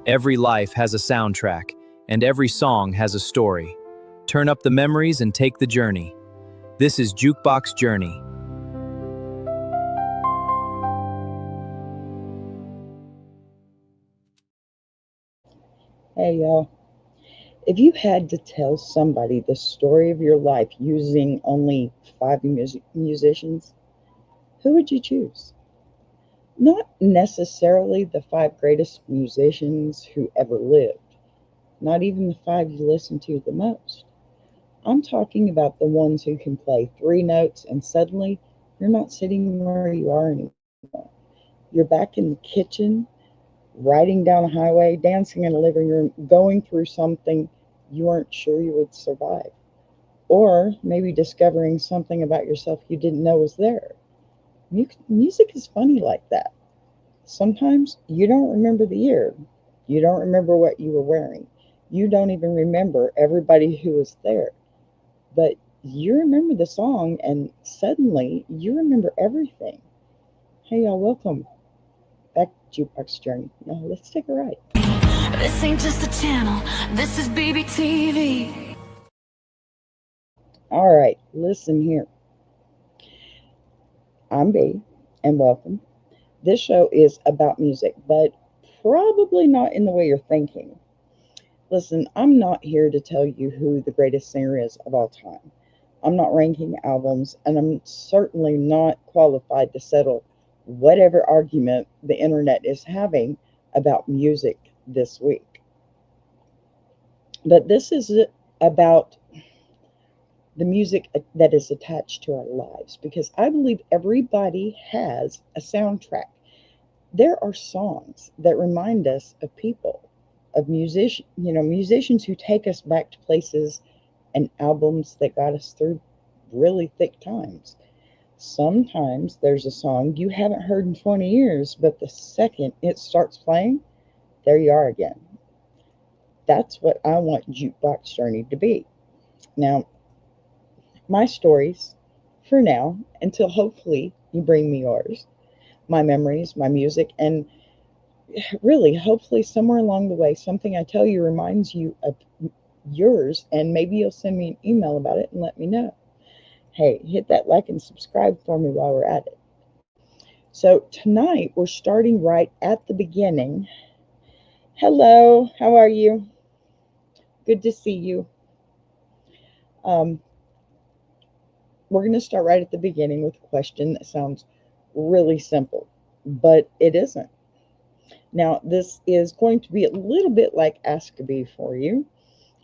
Every life has a soundtrack, and every song has a story. Turn up the memories and take the journey. This is Jukebox Journey. Hey y'all, if you had to tell somebody the story of your life using only five musicians, who would you choose? Not necessarily the five greatest musicians who ever lived, not even the five you listen to the most. I'm talking about the ones who can play three notes and suddenly you're not sitting where you are anymore. You're back in the kitchen, riding down a highway, dancing in a living room, going through something you weren't sure you would survive. Or maybe discovering something about yourself you didn't know was there. Music is funny like that. Sometimes you don't remember the year. You don't remember what you were wearing. You don't even remember everybody who was there. But you remember the song, and suddenly you remember everything. Hey, y'all, welcome back to Jukebox Journey. Now, let's take a ride. This ain't just a channel, this is BBTV. All right, listen here. I'm B, and welcome. This show is about music, but probably not in the way you're thinking. Listen, I'm not here to tell you who the greatest singer is of all time. I'm not ranking albums, and I'm certainly not qualified to settle whatever argument the internet is having about music this week. But this is about the music that is attached to our lives because I believe everybody has a soundtrack. There are songs that remind us of people, of musicians who take us back to places and albums that got us through really thick times. Sometimes there's a song you haven't heard in 20 years, but the second it starts playing, there you are again. That's what I want Jukebox Journey to be. Now, my stories, for now, until hopefully you bring me yours, my memories, my music, and really, hopefully, somewhere along the way, something I tell you reminds you of yours, and maybe you'll send me an email about it and let me know. Hey, hit that like and subscribe for me while we're at it. So, tonight we're starting right at the beginning. Hello, how are you? Good to see you. Um, we're going to start right at the beginning with a question that sounds really simple, but it isn't. Now, this is going to be a little bit like Ask a Bee for you.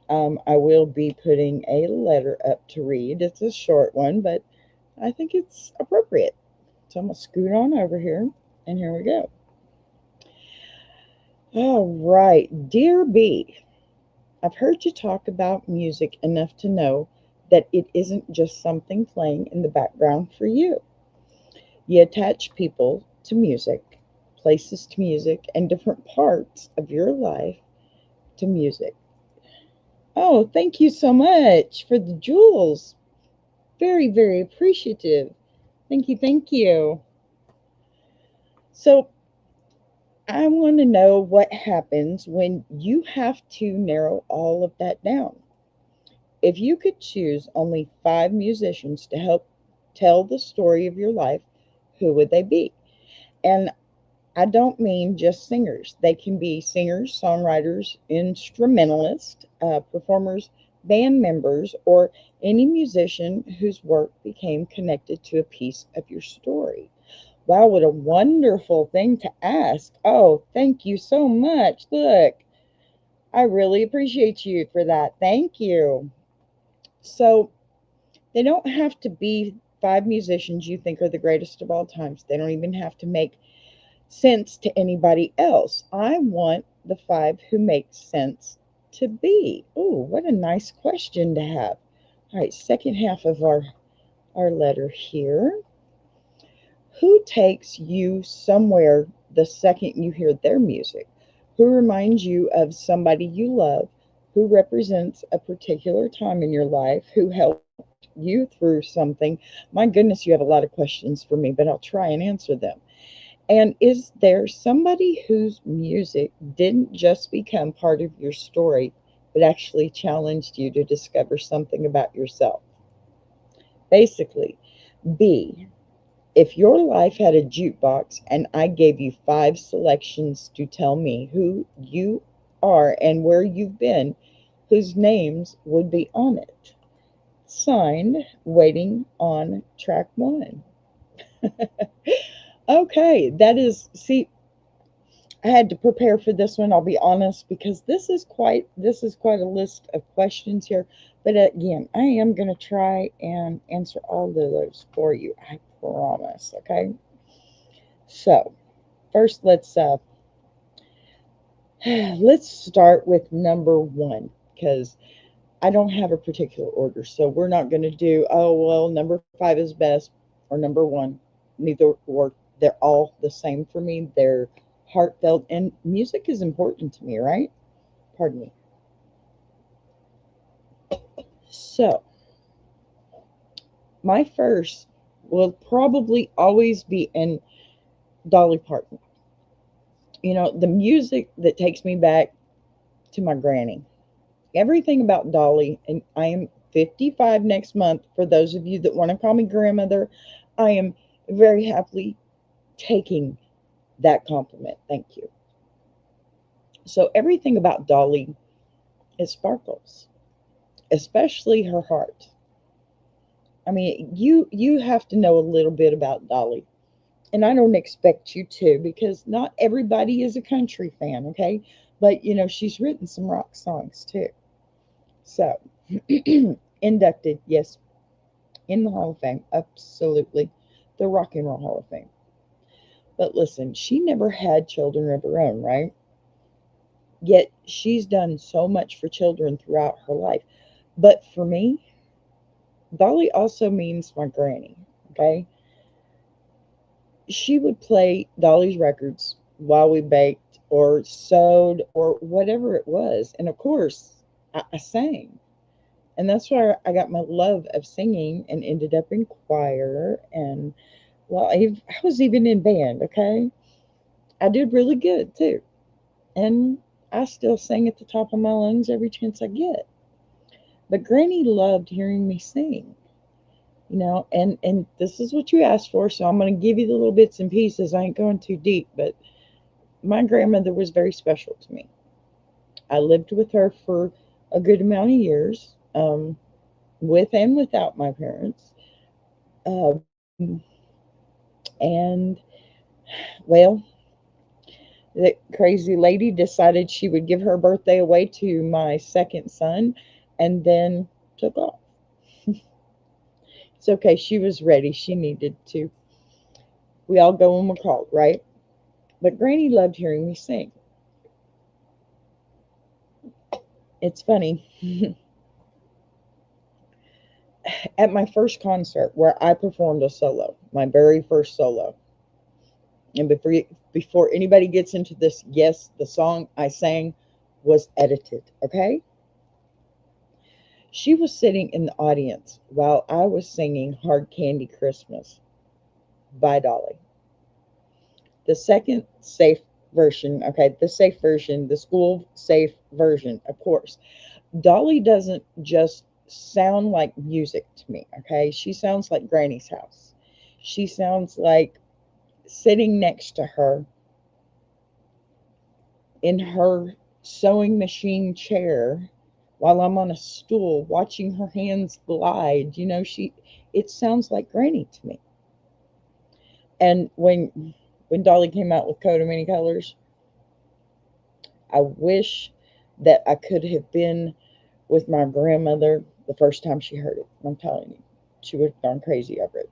I will be putting a letter up to read. It's a short one, but I think it's appropriate. So I'm going to scoot on over here, and here we go. All right. Dear B, I've heard you talk about music enough to know that it isn't just something playing in the background for you. You attach people to music, places to music, and different parts of your life to music. Oh, thank you so much for the jewels. Very, very appreciative. Thank you, thank you. So, I want to know what happens when you have to narrow all of that down. If you could choose only five musicians to help tell the story of your life, who would they be? And I don't mean just singers. They can be singers, songwriters, instrumentalists, performers, band members, or any musician whose work became connected to a piece of your story. Wow, what a wonderful thing to ask. Oh, thank you so much. Look, I really appreciate you for that. Thank you. So, they don't have to be five musicians you think are the greatest of all times. They don't even have to make sense to anybody else. I want the five who make sense to be. Oh, what a nice question to have. All right, second half of our letter here. Who takes you somewhere the second you hear their music? Who reminds you of somebody you love? Who represents a particular time in your life? Who helped you through something? My goodness, you have a lot of questions for me, but I'll try and answer them. And is there somebody whose music didn't just become part of your story, but actually challenged you to discover something about yourself? Basically, B, if your life had a jukebox and I gave you five selections to tell me who you are and where you've been, whose names would be on it? Signed, waiting on track one. Okay, that is, see, I had to prepare for this one, I'll be honest, because this is quite a list of questions here. But again, I am going to try and answer all of those for you. I promise, okay? So, first let's start with number 1, because I don't have a particular order. So we're not going to do, oh well, number 5 is best or number 1. Neither or, they're all the same for me. They're heartfelt, and music is important to me, right? Pardon me. So, my first will probably always be in Dolly Parton. You know, the music that takes me back to my granny. Everything about Dolly, and I am 55 next month. For those of you that want to call me grandmother, I am very happily taking that compliment. Thank you. So, everything about Dolly, it sparkles, especially her heart. I mean, you have to know a little bit about Dolly. And I don't expect you to, because not everybody is a country fan, okay? But you know, she's written some rock songs too. So, inducted, yes, in the Hall of Fame, absolutely. The Rock and Roll Hall of Fame. But listen, she never had children of her own, right? Yet she's done so much for children throughout her life. But for me, Dolly also means my granny, okay? She would play Dolly's records while we baked or sewed or whatever it was. And of course, I sang. And that's where I got my love of singing and ended up in choir. And well, I was even in band, okay? I did really good too. And I still sing at the top of my lungs every chance I get. But Granny loved hearing me sing. You know, and this is what you asked for, so I'm going to give you the little bits and pieces. I ain't going too deep, but my grandmother was very special to me. I lived with her for a good amount of years, with and without my parents. Um, and, well, the crazy lady decided she would give her birthday away to my second son and then took off. It's okay. She was ready. She needed to. We all go when we're called, right? But Granny loved hearing me sing. It's funny. At my first concert where I performed a solo, my very first solo, and before anybody gets into this, yes, the song I sang was edited, okay? She was sitting in the audience while I was singing Hard Candy Christmas by Dolly. The second safe version, okay, the safe version, the school safe version, of course. Dolly doesn't just sound like music to me, okay? She sounds like Granny's house. She sounds like sitting next to her in her sewing machine chair while I'm on a stool watching her hands glide. You know, it sounds like Granny to me. And when Dolly came out with Coat of Many Colors, I wish that I could have been with my grandmother the first time she heard it. I'm telling you, she would have gone crazy over it.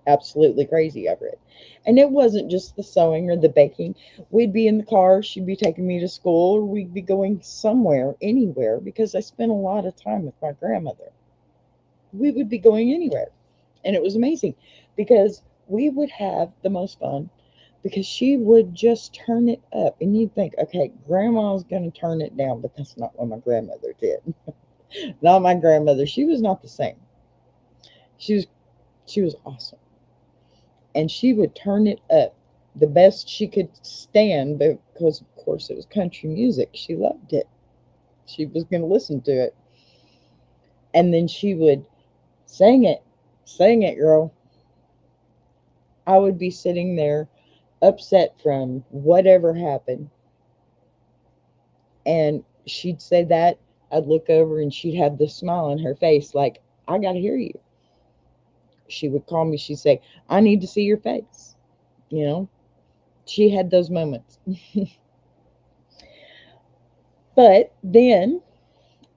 Absolutely crazy over it. And it wasn't just the sewing or the baking. We'd be in the car, she'd be taking me to school, or we'd be going somewhere, anywhere, because I spent a lot of time with my grandmother. We would be going anywhere. And it was amazing because we would have the most fun because she would just turn it up. And you'd think, okay, grandma's going to turn it down, but that's not what my grandmother did. Not my grandmother. She was not the same. She was she was awesome. and she would turn it up the best she could stand because, of course, it was country music. She loved it. She was going to listen to it. And then she would sing it, girl. I would be sitting there upset from whatever happened. And she'd say that. I'd look over and she'd have this smile on her face, like, I got to hear you. She would call me. She'd say, I need to see your face. You know, she had those moments. But then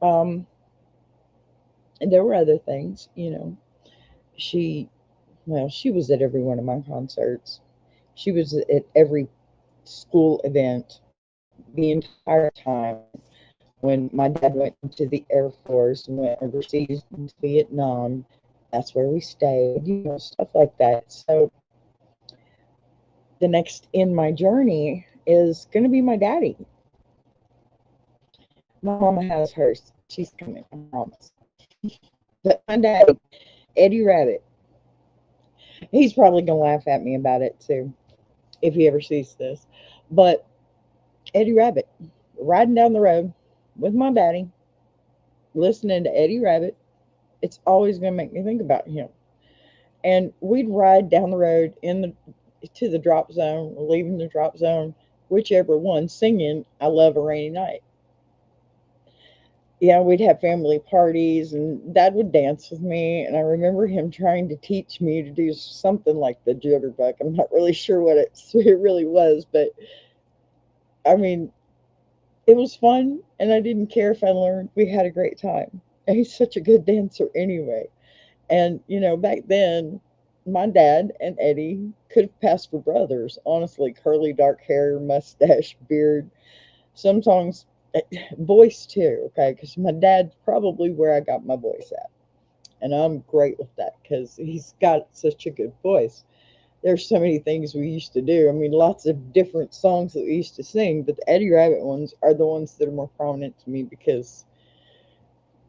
um, there were other things, you know. She, well, she was at every one of my concerts. She was at every school event the entire time. When my dad went into the Air Force and went overseas to Vietnam, that's where we stayed, you know, stuff like that. So the next in my journey is going to be my daddy. My mama has hers. She's coming, I promise. But my daddy, Eddie Rabbitt, he's probably going to laugh at me about it too, if he ever sees this. But Eddie Rabbitt, riding down the road with my daddy, listening to Eddie Rabbitt, it's always going to make me think about him. And we'd ride down the road to the drop zone, or leaving the drop zone, whichever one, singing I Love a Rainy Night. Yeah, we'd have family parties, and Dad would dance with me. And I remember him trying to teach me to do something like the jitterbug. I'm not really sure what it really was, but I mean, it was fun, and I didn't care if I learned. We had a great time. And he's such a good dancer anyway. And, you know, back then, my dad and Eddie could have passed for brothers. Honestly, curly dark hair, mustache, beard. Some songs, voice too, okay? Because my dad's probably where I got my voice at. And I'm great with that because he's got such a good voice. There's so many things we used to do. I mean, lots of different songs that we used to sing, but the Eddie Rabbitt ones are the ones that are more prominent to me because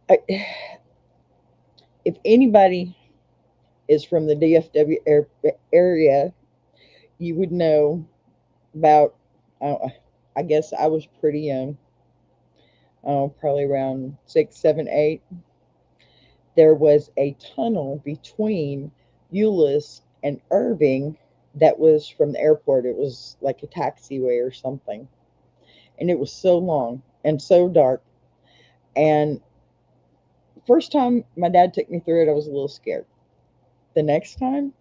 I, if anybody is from the DFW area, you would know about, I guess I was pretty young, probably around 6, 7, 8. There was a tunnel between Euless and Irving that was from the airport. It was like a taxiway or something. And it was so long and so dark. And first time my dad took me through it, I was a little scared. The next time,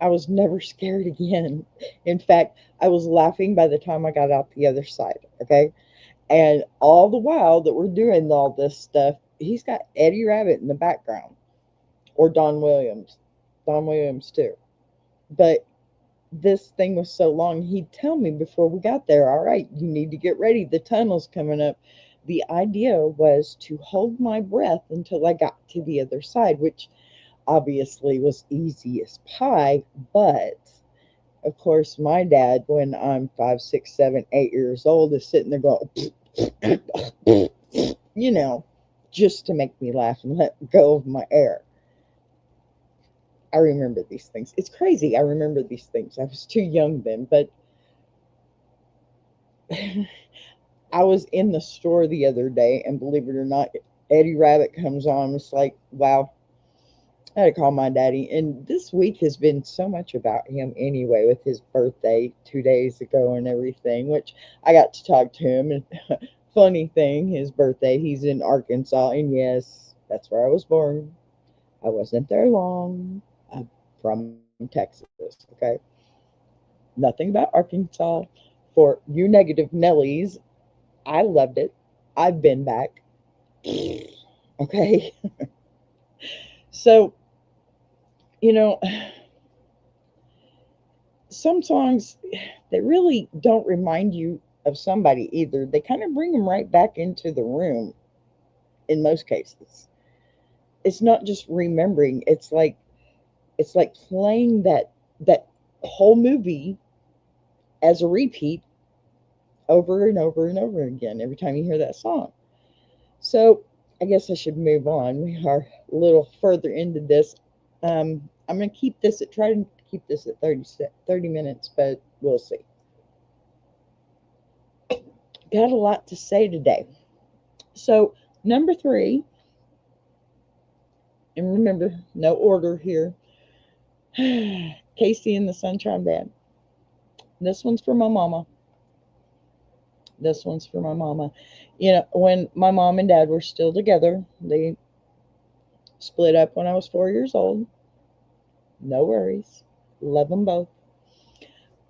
I was never scared again. In fact, I was laughing by the time I got out the other side. Okay. And all the while that we're doing all this stuff, he's got Eddie Rabbitt in the background, or Don Williams. Don Williams too. But this thing was so long, he'd tell me before we got there, all right, you need to get ready. The tunnel's coming up. The idea was to hold my breath until I got to the other side, which obviously was easy as pie. But of course, my dad, when I'm 5, 6, 7, 8 years old, is sitting there going, you know, just to make me laugh and let go of my air. I remember these things. It's crazy. I remember these things. I was too young then, but I was in the store the other day, and believe it or not, Eddie Rabbitt comes on. It's like, wow, I had to call my daddy. And this week has been so much about him anyway, with his birthday 2 days ago and everything, which I got to talk to him. And funny thing, his birthday, he's in Arkansas. And yes, that's where I was born. I wasn't there long. I'm from Texas, okay? Nothing about Arkansas. For you negative Nellies, I loved it. I've been back. Okay? So, you know, some songs, they really don't remind you of somebody either. They kind of bring them right back into the room in most cases. It's not just remembering, it's like playing that whole movie as a repeat over and over and over again every time you hear that song. So I guess I should move on. We are a little further into this. I'm going to keep this, try to keep this at 30 minutes, but we'll see. Got a lot to say today. So, number 3, and remember, no order here. Casey and the Sunshine Band. This one's for my mama. This one's for my mama. You know, when my mom and dad were still together, they split up when I was 4 years old. No worries. Love them both.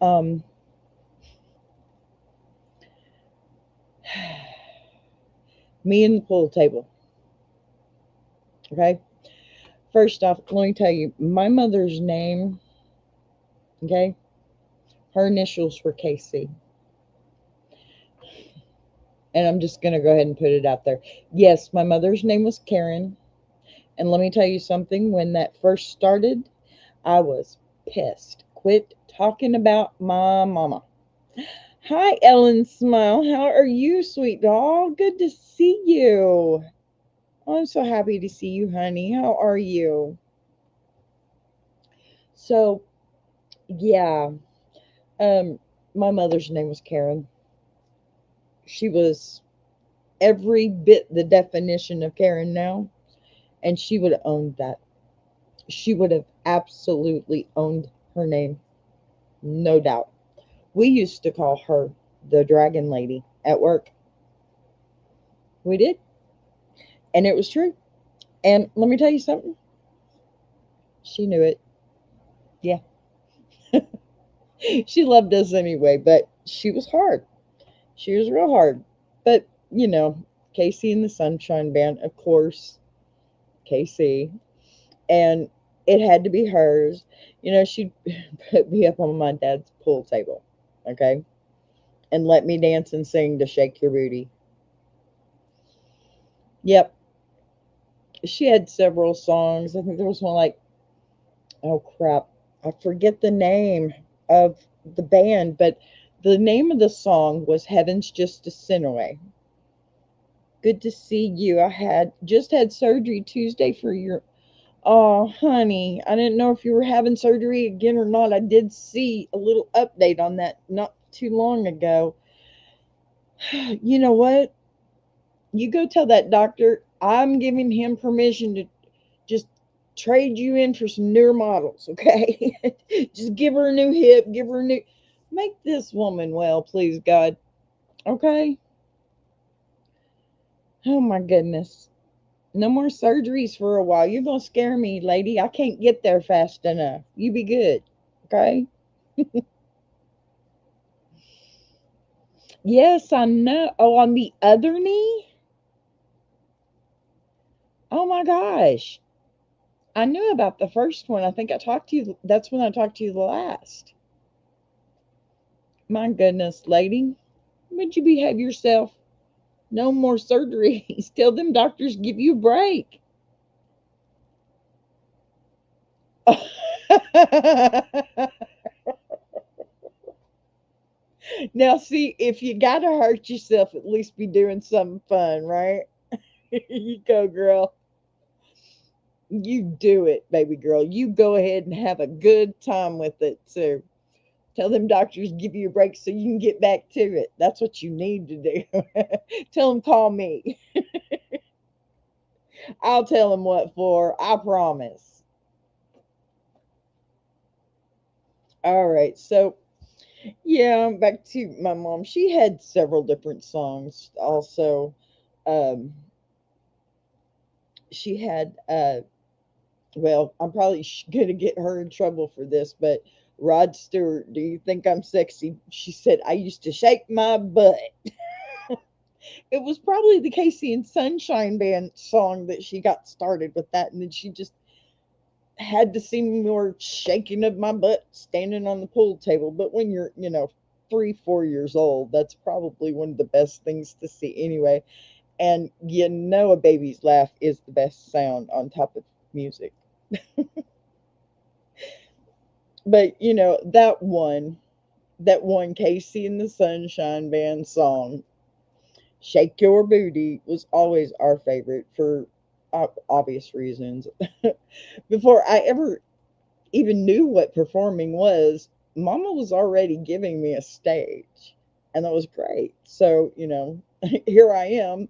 Um, Me and the pool table. Okay. First off, let me tell you, my mother's name, okay, her initials were KC. And I'm just going to go ahead and put it out there. Yes, my mother's name was Karen. And let me tell you something, when that first started, I was pissed. Quit talking about my mama. Hi, Ellen Smile. How are you, sweet doll? Good to see you. I'm so happy to see you, honey. How are you? So, yeah, my mother's name was Karen. She was every bit the definition of Karen now, and she would have owned that. She would have absolutely owned her name, no doubt. We used to call her the Dragon Lady at work. We did, and it was true. And let me tell you something. She knew it. Yeah. She loved us anyway, but she was hard. She was real hard. But, you know, Casey and the Sunshine Band, of course, Casey. And it had to be hers. You know, she'd put me up on my dad's pool table, okay? And let me dance and sing to Shake Your Booty. Yep. She had several songs. I think there was one like, oh crap, I forget the name of the band, but the name of the song was Heaven's Just a Sin Away. Good to see you. I had just had surgery Tuesday for your, oh honey, I didn't know if you were having surgery again or not. I did see a little update on that not too long ago. You know what? You go tell that doctor I'm giving him permission to just trade you in for some newer models, okay? Just give her a new hip, give her a new. Make this woman well, please, God. Okay? Oh my goodness. No more surgeries for a while. You're going to scare me, lady. I can't get there fast enough. You be good. Okay? Yes, I know. Oh, on the other knee? Oh my gosh. I knew about the first one. I think I talked to you. That's when I talked to you the last. My goodness, lady. Would you behave yourself? No more surgeries. Tell them doctors give you a break. Now, see, if you got to hurt yourself, at least be doing something fun, right? You go, girl. You do it, baby girl. You go ahead and have a good time with it, too. Tell them doctors give you a break so you can get back to it. That's what you need to do. Tell them call me. I'll tell them what for. I promise. All right. So, yeah, back to my mom. She had several different songs. Also, um, she had, well, I'm probably going to get her in trouble for this, but Rod Stewart, do you think I'm sexy? She said, I used to shake my butt. It was probably the Casey and Sunshine Band song that she got started with that, and then she just had to see more shaking of my butt standing on the pool table. But when you're, 3, 4 years old, that's probably one of the best things to see anyway. And a baby's laugh is the best sound on top of music. But that one Casey and the Sunshine Band song, Shake Your Booty, was always our favorite for obvious reasons. Before I ever even knew what performing was, Mama was already giving me a stage. And that was great. So, here I am.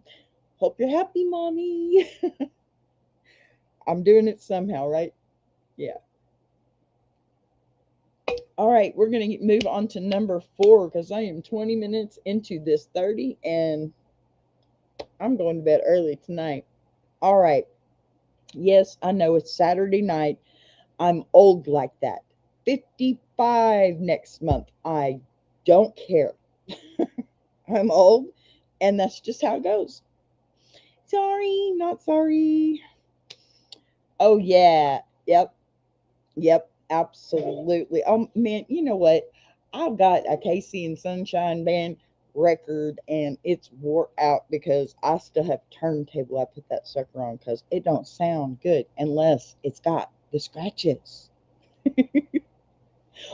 Hope you're happy, Mommy. I'm doing it somehow, right? Yeah. All right, we're going to move on to number 4 because I am 20 minutes into this 30 and I'm going to bed early tonight. All right. Yes, I know it's Saturday night. I'm old like that. 55 next month. I don't care. I'm old, and that's just how it goes. Sorry, not sorry. Oh, yeah. Yep. Yep. Absolutely. Oh, man, you know what? I've got a Casey and Sunshine Band record, and it's wore out because I still have turntable. I put that sucker on because it don't sound good unless it's got the scratches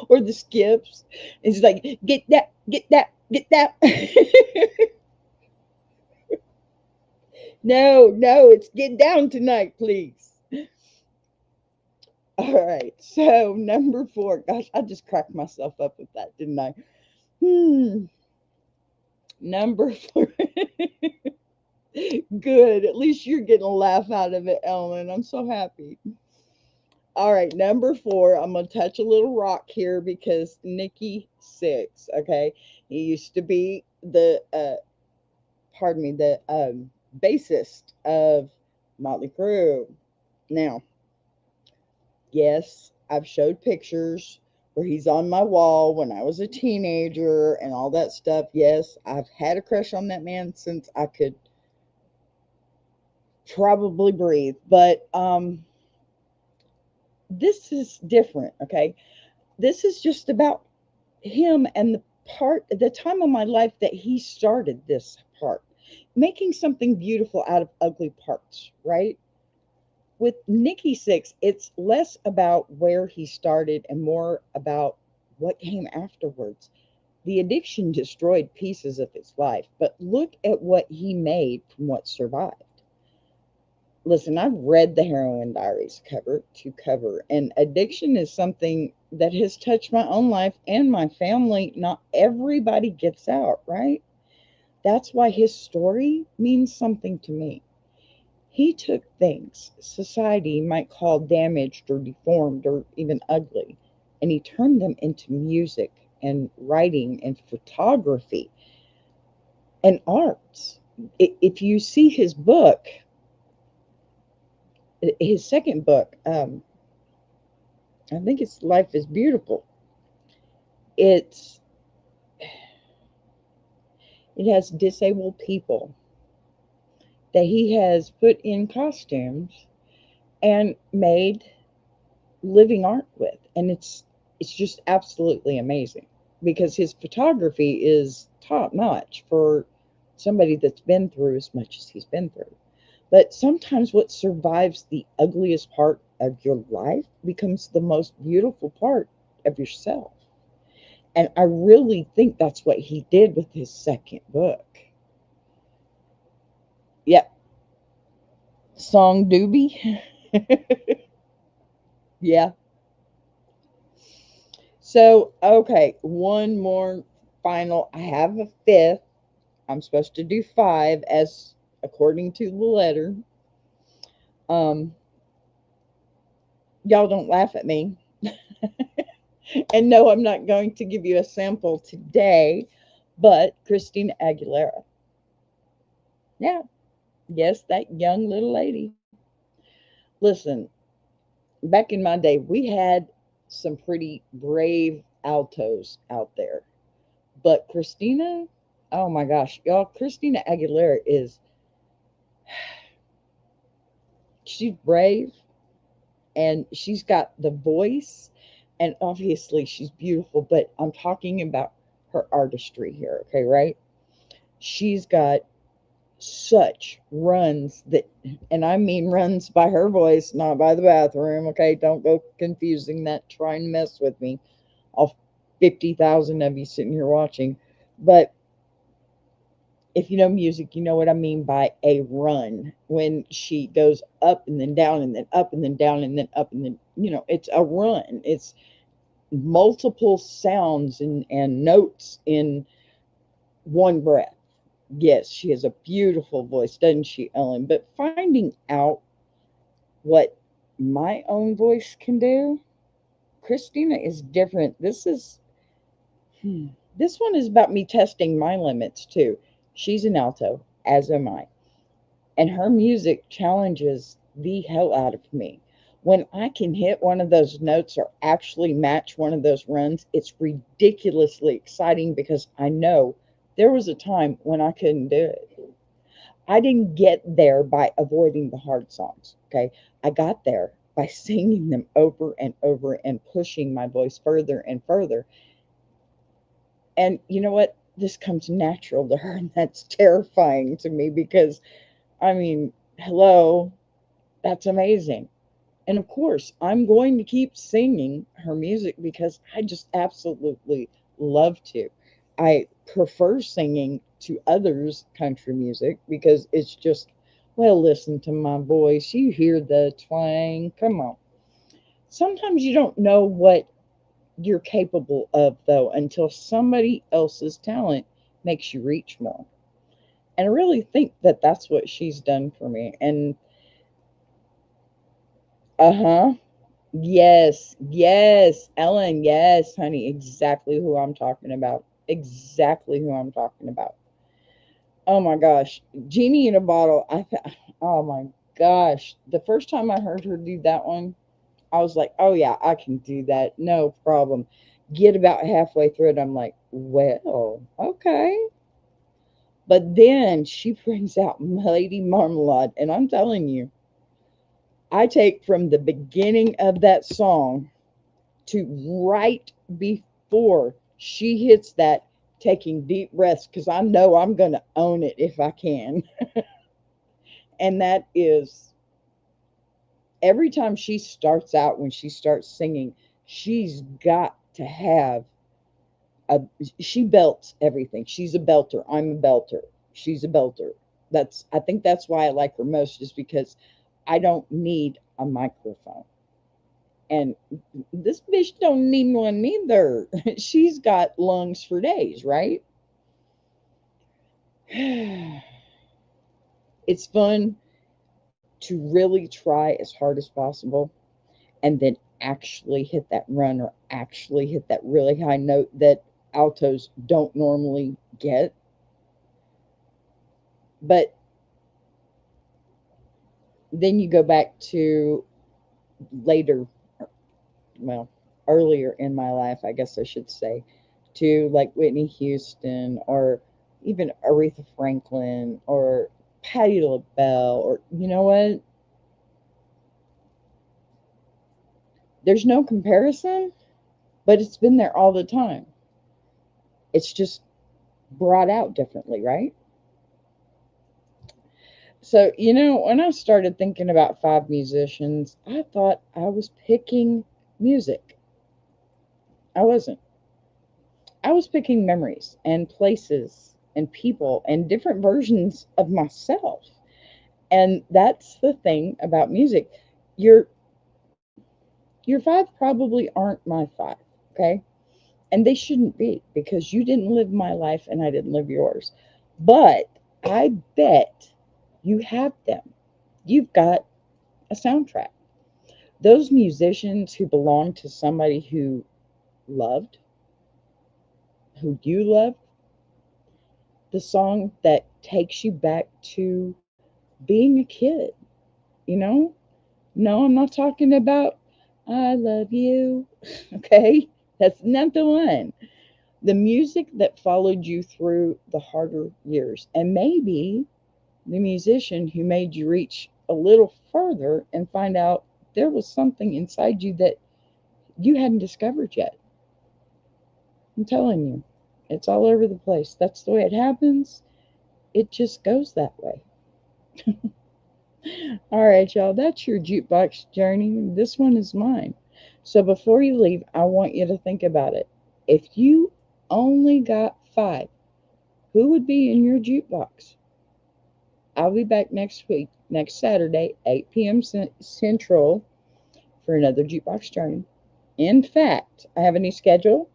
or the skips. It's like, get that, get that, get that. No, no, it's get down tonight, please. All right, so number 4. Gosh, I just cracked myself up with that, didn't I? Number 4. Good. At least you're getting a laugh out of it, Ellen. I'm so happy. All right, number 4. I'm going to touch a little rock here because Nikki Sixx, okay? He used to be the, the bassist of Motley Crue. Now, yes, I've showed pictures where he's on my wall when I was a teenager and all that stuff. Yes, I've had a crush on that man since I could probably breathe. But this is different, okay? This is just about him and the time of my life that he started this part, making something beautiful out of ugly parts, right? With Nikki Sixx, it's less about where he started and more about what came afterwards. The addiction destroyed pieces of his life, but look at what he made from what survived. Listen, I've read the Heroin Diaries cover to cover, and addiction is something that has touched my own life and my family. Not everybody gets out, right? That's why his story means something to me. He took things society might call damaged or deformed or even ugly, and he turned them into music and writing and photography and arts. If you see his book, his second book, I think it's Life is Beautiful. It's it has disabled people that he has put in costumes and made living art with, and it's just absolutely amazing because his photography is top notch for somebody that's been through as much as he's been through. But sometimes what survives the ugliest part of your life becomes the most beautiful part of yourself. And I really think that's what he did with his second book. Yep. Song Doobie. Yeah. So, okay, one more final. I have a fifth. I'm supposed to do 5 as according to the letter. Um, y'all don't laugh at me. And no, I'm not going to give you a sample today, but Christina Aguilera. Yeah, yes, that young little lady. Listen, back in my day, we had some pretty brave altos out there. But Christina, oh my gosh, y'all, Christina Aguilera she's brave and she's got the voice and obviously she's beautiful, but I'm talking about her artistry here, okay, right? She's got such runs that, and I mean runs by her voice, not by the bathroom, okay? Don't go confusing that, trying to mess with me. All 50,000 of you sitting here watching. But if you know music, you know what I mean by a run. When she goes up and then down and then up and then down and then up and then it's a run. It's multiple sounds and notes in one breath. Yes, she has a beautiful voice, doesn't she, Ellen? But finding out what my own voice can do, Christina is different. This one is about me testing my limits too. She's an alto, as am I, and her music challenges the hell out of me. When I can hit one of those notes or actually match one of those runs, it's ridiculously exciting because I know there was a time when I couldn't do it. I didn't get there by avoiding the hard songs, okay? I got there by singing them over and over and pushing my voice further and further. And you know what? This comes natural to her, and that's terrifying to me because, I mean, hello, that's amazing. And of course, I'm going to keep singing her music because I just absolutely love to. I prefer singing to others' country music because it's just, well, listen to my voice. You hear the twang. Come on. Sometimes you don't know what you're capable of, though, until somebody else's talent makes you reach more. And I really think that that's what she's done for me. And, uh huh. Yes, yes, Ellen, yes, honey, exactly who I'm talking about. Exactly who I'm talking about. Oh my gosh, Genie in a Bottle. Oh my gosh, the first time I heard her do that one, I was like, oh yeah, I can do that, no problem. Get about halfway through it, I'm like, well, okay. But then she brings out Lady Marmalade, and I'm telling you, I take from the beginning of that song to right before she hits that, taking deep breaths because I know I'm going to own it if I can. And that is every time she starts out, when she starts singing, she's got to have a, she belts everything. She's a belter. I'm a belter. She's a belter. I think that's why I like her most, is because I don't need a microphone. And this bitch don't need one either. She's got lungs for days, right? It's fun to really try as hard as possible and then actually hit that run or actually hit that really high note that altos don't normally get. But then you go back to later, well, earlier in my life, I guess I should say, to like Whitney Houston or even Aretha Franklin or Patti LaBelle, or you know what? There's no comparison, but it's been there all the time. It's just brought out differently, right? So, when I started thinking about five musicians, I thought I was picking music. I wasn't. I was picking memories and places and people and different versions of myself. And that's the thing about music. Your your five probably aren't my five, okay? And they shouldn't be because you didn't live my life and I didn't live yours. But I bet you have them. You've got a soundtrack. Those musicians who belong to somebody loved, who you loved, the song that takes you back to being a kid, you know? No, I'm not talking about I love you. Okay? That's not the one. The music that followed you through the harder years. And maybe the musician who made you reach a little further and find out there was something inside you that you hadn't discovered yet. I'm telling you, it's all over the place. That's the way it happens. It just goes that way. All right, y'all, that's your jukebox journey. This one is mine. So before you leave, I want you to think about it. If you only got five, who would be in your jukebox? I'll be back next week, next Saturday, 8 p.m. Central, for another Jukebox Journey. In fact, I have a new schedule.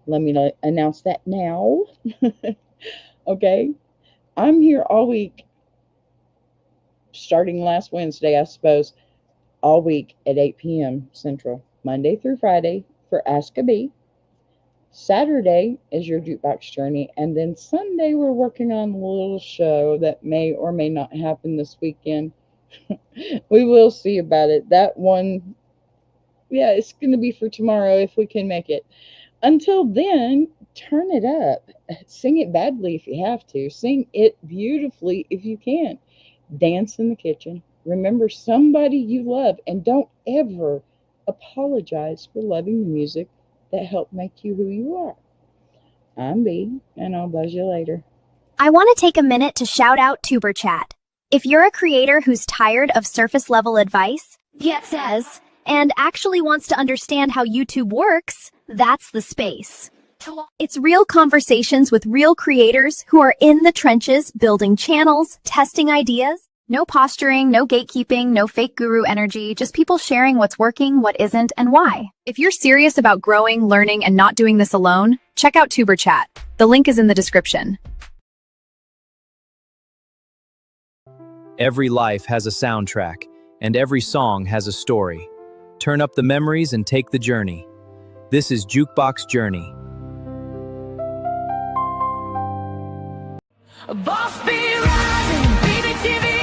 Let me announce that now. Okay. I'm here all week, starting last Wednesday, I suppose, all week at 8 p.m. Central, Monday through Friday for Ask a Bee. Saturday is your Jukebox Journey, and then Sunday we're working on a little show that may or may not happen this weekend. We will see about it. That one, yeah, it's going to be for tomorrow if we can make it. Until then, turn it up. Sing it badly if you have to. Sing it beautifully if you can. Dance in the kitchen. Remember somebody you love, and don't ever apologize for loving the music that helped make you who you are. I'm Bee, and I'll buzz you later. I want to take a minute to shout out Tuber Chat. If you're a creator who's tired of surface level advice, says, and actually wants to understand how YouTube works, that's the space. It's real conversations with real creators who are in the trenches, building channels, testing ideas. No posturing, no gatekeeping, no fake guru energy, just people sharing what's working, what isn't, and why. If you're serious about growing, learning, and not doing this alone, check out Tuber Chat. The link is in the description. Every life has a soundtrack, and every song has a story. Turn up the memories and take the journey. This is Jukebox Journey. Boss be rising, baby TV.